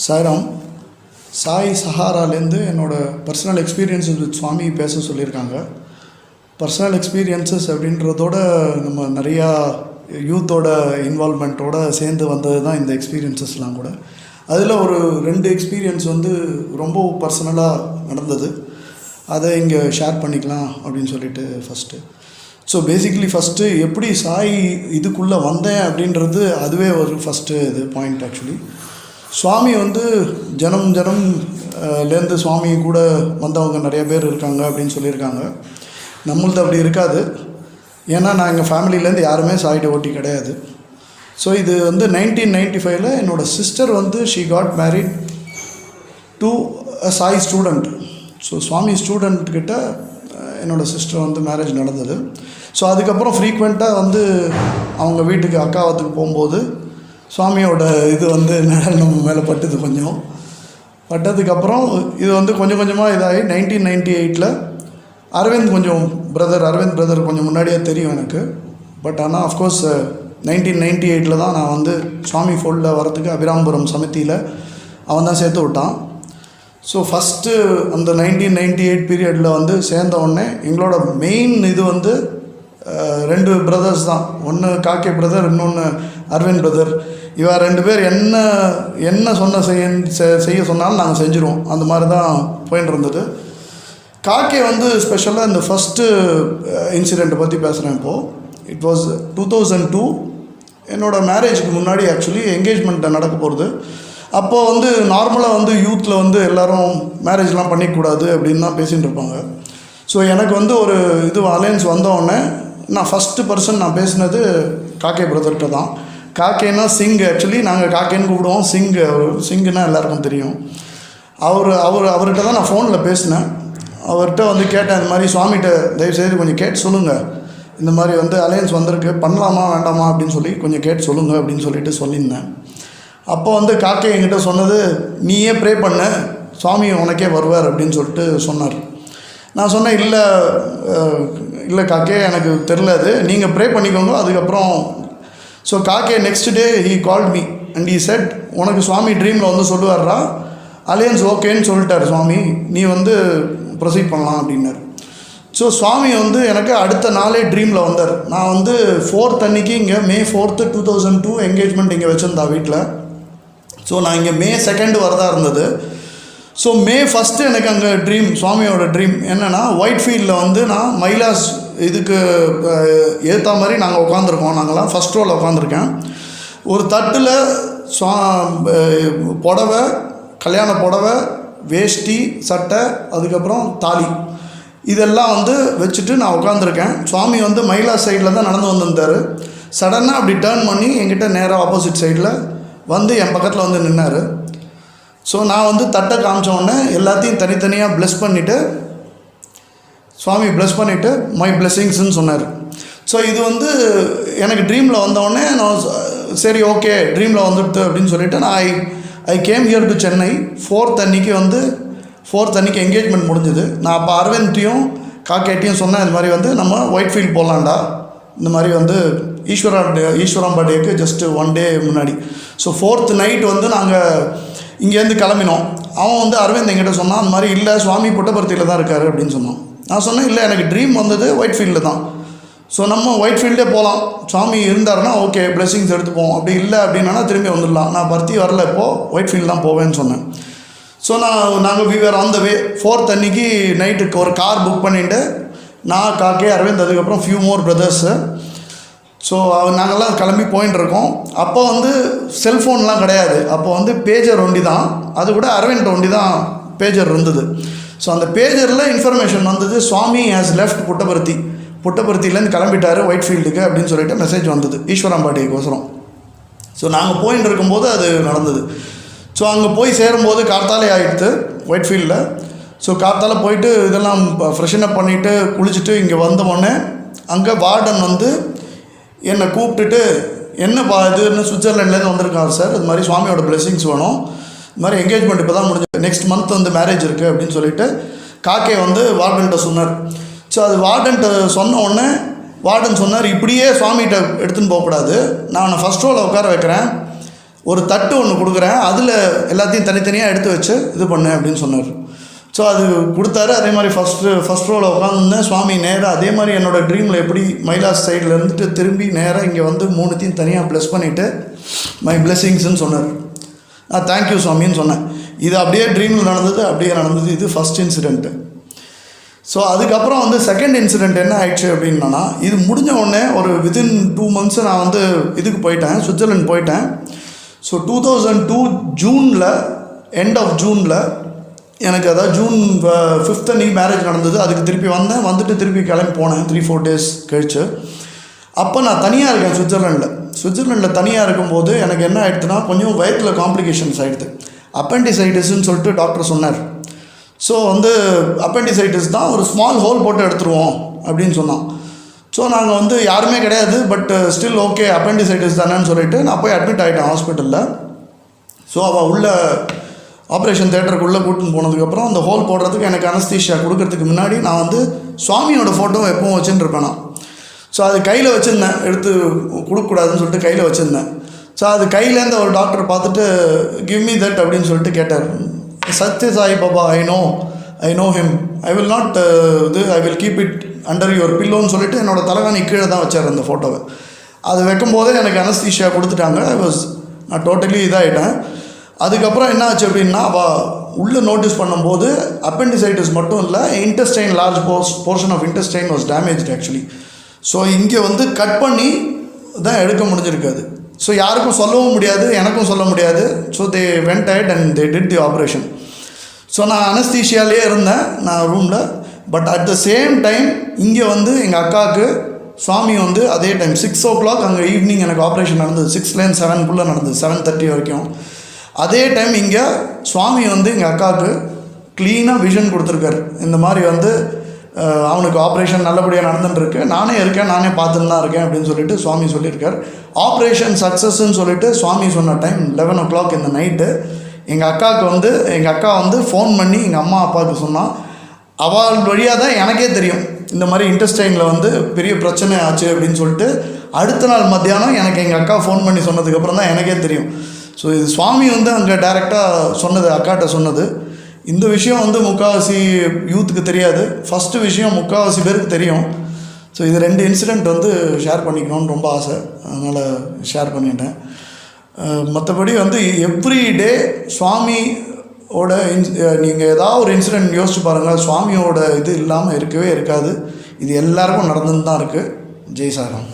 சாய்ராம், சாய் சஹாராலேருந்து என்னோடய personal experiences with சுவாமி பேச சொல்லியிருக்காங்க. பர்சனல் எக்ஸ்பீரியன்ஸஸ் அப்படின்றதோட நம்ம நிறையா யூத்தோட இன்வால்மெண்ட்டோடு சேர்ந்து வந்தது தான் இந்த எக்ஸ்பீரியன்ஸஸ்லாம் கூட. அதில் ஒரு 2 எக்ஸ்பீரியன்ஸ் வந்து ரொம்ப பர்சனலாக நடந்தது. அதை இங்கே ஷேர் பண்ணிக்கலாம் அப்படின்னு சொல்லிட்டு ஸோ பேசிக்கலி ஃபஸ்ட்டு எப்படி சாய் இதுக்குள்ளே வந்தேன் அப்படின்றது அதுவே ஒரு ஃபஸ்ட்டு இது பாயிண்ட். ஆக்சுவலி சுவாமி வந்து ஜனம்லேருந்து சுவாமி கூட வந்தவங்க நிறைய பேர் இருக்காங்க அப்படின்னு சொல்லியிருக்காங்க. நம்மளது அப்படி இருக்காது. ஏன்னா நான் எங்கள் ஃபேமிலியிலேருந்து யாருமே சாய் டிவோட்டி கிடையாது. ஸோ இது வந்து 1995 என்னோடய சிஸ்டர் வந்து she got married to a Sai student. So Swami ஸ்டூடெண்ட்கிட்ட என்னோடய சிஸ்டர் வந்து மேரேஜ் நடந்தது. ஸோ அதுக்கப்புறம் ஃப்ரீக்வெண்ட்டாக வந்து அவங்க வீட்டுக்கு அக்காவத்துக்கு போகும்போது சுவாமியோட இது வந்து நம்ம மேலே பட்டதுக்கப்புறம் இது வந்து கொஞ்சம் கொஞ்சமாக இதாகி 1998 அரவிந்த் பிரதர் கொஞ்சம் முன்னாடியே தெரியும் எனக்கு. பட் ஆனால் அஃப்கோர்ஸ் 1998 தான் நான் வந்து சுவாமி ஃபோல்டில் வரத்துக்கு அபிராமபுரம் சமிதியில் அவன் தான் சேர்த்து விட்டான். ஸோ ஃபஸ்ட்டு அந்த 1998 பீரியடில் வந்து சேர்ந்த உடனே எங்களோட மெயின் இது வந்து 2 பிரதர்ஸ் தான். ஒன்று காக்கே பிரதர், இன்னொன்று அரவிந்த் பிரதர். இவ 2 பேர் என்ன செய்ய சொன்னாலும் நாங்கள் செஞ்சுருவோம். அந்த மாதிரி தான் போயின்னு இருந்தது. காக்கே வந்து ஸ்பெஷலாக இந்த ஃபஸ்ட்டு இன்சிடெண்ட்டை பற்றி பேசுகிறேன் இப்போது. It was 2002. என்னோடய மேரேஜுக்கு முன்னாடி ஆக்சுவலி என்கேஜ்மெண்ட் நடக்க போகிறது. அப்போது வந்து நார்மலாக வந்து யூத்தில் வந்து எல்லோரும் மேரேஜ்லாம் பண்ணிக்கூடாது அப்படின்னு தான் பேசிகிட்டு இருப்பாங்க. ஸோ எனக்கு வந்து ஒரு இது அலையன்ஸ் வந்தோடனே நான் ஃபஸ்ட்டு பர்சன் நான் பேசினது காக்கே பிரதர்கிட்ட தான். காக்கேன்னா சிங். ஆக்சுவலி நாங்கள் காக்கேன்னு கூப்பிடுவோம். சிங்குன்னா எல்லாருக்கும் தெரியும். அவர்கிட்ட தான் நான் ஃபோனில் பேசினேன். அவர்கிட்ட வந்து கேட்டேன், இந்த மாதிரி சுவாமிகிட்ட தயவுசெய்து கொஞ்சம் கேட்டு சொல்லுங்கள், இந்த மாதிரி வந்து அலையன்ஸ் வந்திருக்கு, பண்ணலாமா வேண்டாமா அப்படின்னு சொல்லி கொஞ்சம் கேட்டு சொல்லுங்கள் அப்படின்னு சொல்லியிருந்தேன். அப்போ வந்து காக்கே என்கிட்ட சொன்னது, நீயே ப்ரே பண்ண, சுவாமி உனக்கே வருவார் அப்படின்னு சொல்லிட்டு சொன்னார். நான் சொன்னேன், இல்லை காக்கே, எனக்கு தெரில, அது நீங்கள் ப்ரே பண்ணிக்கோங்க அதுக்கப்புறம். ஸோ காக்கே next day he called me and he said, உனக்கு சுவாமி ட்ரீமில் வந்து சொல்லுவார்ரா, அலையன்ஸ் ஓகேன்னு சொல்லிட்டார் சுவாமி, நீ வந்து ப்ரொசீட் பண்ணலாம் அப்படின்னாரு. ஸோ சுவாமி வந்து எனக்கு அடுத்த நாளே ட்ரீமில் வந்தார். நான் வந்து 4th அன்றைக்கி இங்கே May 4th 2002 என்கேஜ்மெண்ட் இங்கே வச்சுருந்தா வீட்டில். ஸோ நான் இங்கே May 2 வரதா இருந்தது. ஸோ May 1 எனக்கு அங்கே சுவாமியோட ட்ரீம் என்னென்னா, ஒயிட் ஃபீல்டில் வந்து நான் மைலாஸ் இதுக்கு ஏற்ற மாதிரி நாங்கள் உட்காந்துருக்கோம். நாங்களாம் ஃபஸ்ட் ரோவில் உட்காந்துருக்கேன். ஒரு தட்டில் புடவை, கல்யாண புடவை, வேஷ்டி, சட்டை, அதுக்கப்புறம் தாலி, இதெல்லாம் வந்து வச்சுட்டு நான் உட்காந்துருக்கேன். சுவாமி வந்து மைலாஸ் சைடில் தான் நடந்து வந்திருந்தார். சடனாக அப்படி டேர்ன் பண்ணி என்கிட்ட நேராக ஆப்போசிட் சைடில் வந்து என் பக்கத்தில் வந்து நின்னார். ஸோ நான் வந்து தட்டை காமிச்ச உடனே எல்லாத்தையும் தனித்தனியாக ப்ளெஸ் பண்ணிவிட்டு, சுவாமி ப்ளெஸ் பண்ணிவிட்டு மை பிளெஸ்ஸிங்ஸ்ன்னு சொன்னார். ஸோ இது வந்து எனக்கு ட்ரீமில் வந்தவுடனே நான் சரி ஓகே ட்ரீமில் வந்துடுது அப்படின்னு சொல்லிவிட்டு நான் I came here to Chennai. 4th அன்றைக்கி என்கேஜ்மெண்ட் முடிஞ்சுது. நான் அப்போ அரவிந்தையும் காக்கேட்டையும் சொன்னேன், இந்த மாதிரி வந்து நம்ம ஒயிட் ஃபீல்ட் போகலான்டா, இந்த மாதிரி வந்து ஈஸ்வராம்பா டேக்கு ஜஸ்ட்டு 1 டே முன்னாடி. ஸோ 4th நைட் வந்து நாங்கள் இங்கேருந்து கிளம்பினோம். அவன் வந்து அரவிந்த் என்கிட்ட சொன்னான், அந்த மாதிரி இல்லை சுவாமி புட்டபர்த்தியில் தான் இருக்கார் அப்படின்னு சொன்னான். நான் சொன்னேன், இல்லை எனக்கு ட்ரீம் வந்தது ஒயிட் ஃபீல்டில் தான். ஸோ நம்ம ஒயிட் ஃபீல்டே போகலாம், சுவாமி இருந்தாருன்னா ஓகே பிளெஸிங்ஸ் எடுத்துப்போம், அப்படி இல்லை அப்படின்னா திரும்பி வந்துடலாம், நான் பர்த்தி வரல, இப்போது ஒயிட் ஃபீல்டு தான் போவேன்னு சொன்னேன். ஸோ நாங்கள் விவர் ஆன் த வே. 4th அன்றைக்கி நைட்டுக்கு ஒரு கார் புக் பண்ணிவிட்டு நான் காக்கே அரவிந்த் அதுக்கப்புறம் ஃபியூ மோர் பிரதர்ஸு. ஸோ நாங்கள்லாம் கிளம்பி போயின்னு இருக்கோம். அப்போ வந்து செல்ஃபோன்லாம் கிடையாது. அப்போ வந்து பேஜர் ஒண்டி தான், அது கூட அரவிந்த் ஒண்டி தான் பேஜர் இருந்தது. ஸோ அந்த பேஜரில் இன்ஃபர்மேஷன் வந்தது, சுவாமி ஹேஸ் லெஃப்ட் புட்டபர்த்திலேருந்து கிளம்பிட்டார் ஒயிட் ஃபீல்டுக்கு அப்படின்னு சொல்லிட்டு மெசேஜ் வந்தது ஈஸ்வராம்பாட்டிக்கோசரம். ஸோ நாங்கள் போயின்னு இருக்கும்போது அது நடந்தது. ஸோ அங்கே போய் சேரும்போது கார்த்தாலே ஆகிடுது ஒயிட் ஃபீல்டில். ஸோ கார்த்தால போயிட்டு இதெல்லாம் ஃப்ரெஷன் அப் பண்ணிவிட்டு குளிச்சுட்டு இங்கே வந்தோடனே அங்கே வார்டன் வந்து என்னை கூப்பிட்டுட்டு, என்னப்பா இதுன்னு சுவிட்சர்லாண்ட்லேருந்து வந்திருக்காரு சார், இது மாதிரி சுவாமியோட பிளெஸிங்ஸ் வேணும், இது மாதிரி என்கேஜ்மெண்ட் இப்போ தான் முடிஞ்சு, நெக்ஸ்ட் மந்த் வந்து மேரேஜ் இருக்குது அப்படின்னு சொல்லிட்டு காக்கே வந்து வார்டன்கிட்ட சொன்னார். ஸோ அது வார்டன்கிட்ட சொன்ன உடனே வார்டன் சொன்னார், இப்படியே சுவாமிகிட்ட எடுத்துன்னு போகக்கூடாது, நான் அவனை ஃபஸ்ட் ரோவில் உட்கார வைக்கிறேன், ஒரு தட்டு ஒன்று கொடுக்குறேன், அதில் எல்லாத்தையும் தனித்தனியாக எடுத்து வச்சு இது பண்ணு அப்படின்னு சொன்னார். ஸோ அது கொடுத்தாரு. அதே மாதிரி ஃபஸ்ட் ரோவில் உட்காந்துருந்தேன். சுவாமி நேராக அதே மாதிரி என்னோடய ட்ரீமில் எப்படி மைலாஸ் சைடில் இருந்துட்டு திரும்பி நேராக இங்கே வந்து மூணுத்தையும் தனியாக ப்ளஸ் பண்ணிவிட்டு மை பிளெஸிங்ஸ்ன்னு சொன்னார். நான் தேங்க்யூ சுவாமின்னு சொன்னேன். இது அப்படியே ட்ரீமில் நடந்தது, அப்படியே நடந்தது. இது ஃபஸ்ட் இன்சிடெண்ட்டு. ஸோ அதுக்கப்புறம் வந்து செகண்ட் இன்சிடெண்ட் என்ன ஆயிடுச்சு அப்படின்னா, இது முடிஞ்ச உடனே ஒரு வித்தின் 2 months நான் வந்து இதுக்கு போயிட்டேன், சுவிட்சர்லாந்து போயிட்டேன். ஸோ 2002 ஜூனில், எண்ட் ஆஃப் ஜூனில் எனக்கு, அதாவது ஜூன் 5th அன்றைக்கி மேரேஜ் நடந்தது. அதுக்கு திருப்பி வந்தேன். வந்துட்டு திருப்பி கிளம்பி போனேன் 3-4 days கழிச்சு. அப்போ நான் தனியாக இருக்கேன் சுவிட்சர்லாண்டில் தனியாக இருக்கும்போது எனக்கு என்ன ஆகிடுதுன்னா, கொஞ்சம் வயிற்றில் காம்ப்ளிகேஷன்ஸ் ஆகிடுது. அப்பெண்டிசைட்டிஸ்ன்னு சொல்லிட்டு டாக்டர் சொன்னார். ஸோ வந்து அப்பெண்டிசைட்டிஸ் தான், ஒரு ஸ்மால் ஹோல் போட்டு எடுத்துருவோம் அப்படின்னு சொன்னான். ஸோ நாங்கள் வந்து யாருமே கிடையாது, பட் ஸ்டில் ஓகே அப்பெண்டிசைட்டிஸ் தானேன்னு சொல்லிட்டு நான் போய் அட்மிட் ஆகிட்டேன் ஹாஸ்பிட்டலில். ஸோ அவள் உள்ள ஆப்ரேஷன் தேட்டருக்குள்ளே கூட்டின்னு போனதுக்கப்புறம் அந்த ஹோல் போடுறதுக்கு எனக்கு அனஸ்தீஷியா கொடுக்கறதுக்கு முன்னாடி நான் வந்து சுவாமியோட ஃபோட்டோ எப்பவும் வச்சுட்டுருப்பேன் நான். ஸோ அது கையில் வச்சுருந்தேன், எடுத்து கொடுக்கக்கூடாதுன்னு சொல்லிட்டு கையில் வச்சுருந்தேன். ஸோ அது கையிலேருந்து ஒரு டாக்டர் பார்த்துட்டு கிவ் மீ தட் அப்படின்னு சொல்லிட்டு கேட்டார். Sathya Sai Baba, I know him, I will not I will keep it under your பில்லோன்னு சொல்லிட்டு என்னோடய தலைகாணி கீழே தான் வச்சார் அந்த ஃபோட்டோவை. அது வைக்கும்போதே எனக்கு அனஸ்தீஷியா கொடுத்துட்டாங்க. நான் டோட்டலி இதாகிட்டேன். அதுக்கப்புறம் என்ன ஆச்சு அப்படின்னா, அவள் உள்ளே நோட்டீஸ் பண்ணும்போது அப்பெண்டிசைட்டிஸ் மட்டும் இல்லை, intestine large portion of intestine was damaged actually. So இங்கே வந்து கட் பண்ணி தான் எடுக்க முடிஞ்சிருக்காது. ஸோ யாருக்கும் சொல்லவும் முடியாது, எனக்கும் சொல்ல முடியாது. So they went ahead and they did the operation. So நான் அனஸ்தீஷியாலே இருந்தேன் நான் ரூமில். But at the same time இங்கே வந்து எங்கள் அக்காவுக்கு சுவாமி வந்து அதே டைம் 6 o'clock அங்கே ஈவினிங் எனக்கு ஆப்ரேஷன் நடந்தது. 6லேருந்து 7க்குள்ளே நடந்தது, 7:30 வரைக்கும். அதே டைம் இங்கே சுவாமி வந்து எங்கள் அக்காவுக்கு க்ளீனாக விஷன் கொடுத்துருக்காரு. இந்த மாதிரி வந்து அவனுக்கு ஆப்ரேஷன் நல்லபடியாக நடந்துட்டுருக்கு, நானே இருக்கேன், நானே பார்த்துன்னு தான் இருக்கேன் அப்படின்னு சொல்லிட்டு சுவாமி சொல்லியிருக்கார். ஆப்ரேஷன் சக்ஸஸ்ன்னு சொல்லிட்டு சுவாமி சொன்ன டைம் 11 o'clock இந்த நைட்டு. எங்கள் அக்கா வந்து ஃபோன் பண்ணி எங்கள் அம்மா அப்பாவுக்கு சொன்னான். அவள் வழியாக தான் எனக்கே தெரியும் இந்த மாதிரி இன்டெஸ்டைனில் வந்து பெரிய பிரச்சனை ஆச்சு அப்படின்னு சொல்லிட்டு. அடுத்த நாள் மத்தியானம் எனக்கு எங்கள் அக்கா ஃபோன் பண்ணி சொன்னதுக்கப்புறம் தான் எனக்கே தெரியும். ஸோ இது சுவாமி வந்து அங்கே டைரெக்டாக சொன்னது, அக்காட்ட சொன்னது. இந்த விஷயம் வந்து முக்கால்வாசி யூத்துக்கு தெரியாது. ஃபஸ்ட்டு விஷயம் முக்கால்வாசி பேருக்கு தெரியும். ஸோ இது 2 இன்சிடெண்ட் வந்து ஷேர் பண்ணிக்கணும்னு ரொம்ப ஆசை, அதனால் ஷேர் பண்ணிட்டேன். மற்றபடி வந்து எவ்ரி டே சுவாமியோட நீங்கள் ஏதாவது ஒரு இன்சிடெண்ட் யோசிச்சு பாருங்கள், சுவாமியோட இது இல்லாமல் இருக்கவே இருக்காது. இது எல்லாருக்கும் நடந்துன்னு தான் இருக்குது. ஜெய் சாய்ராம்.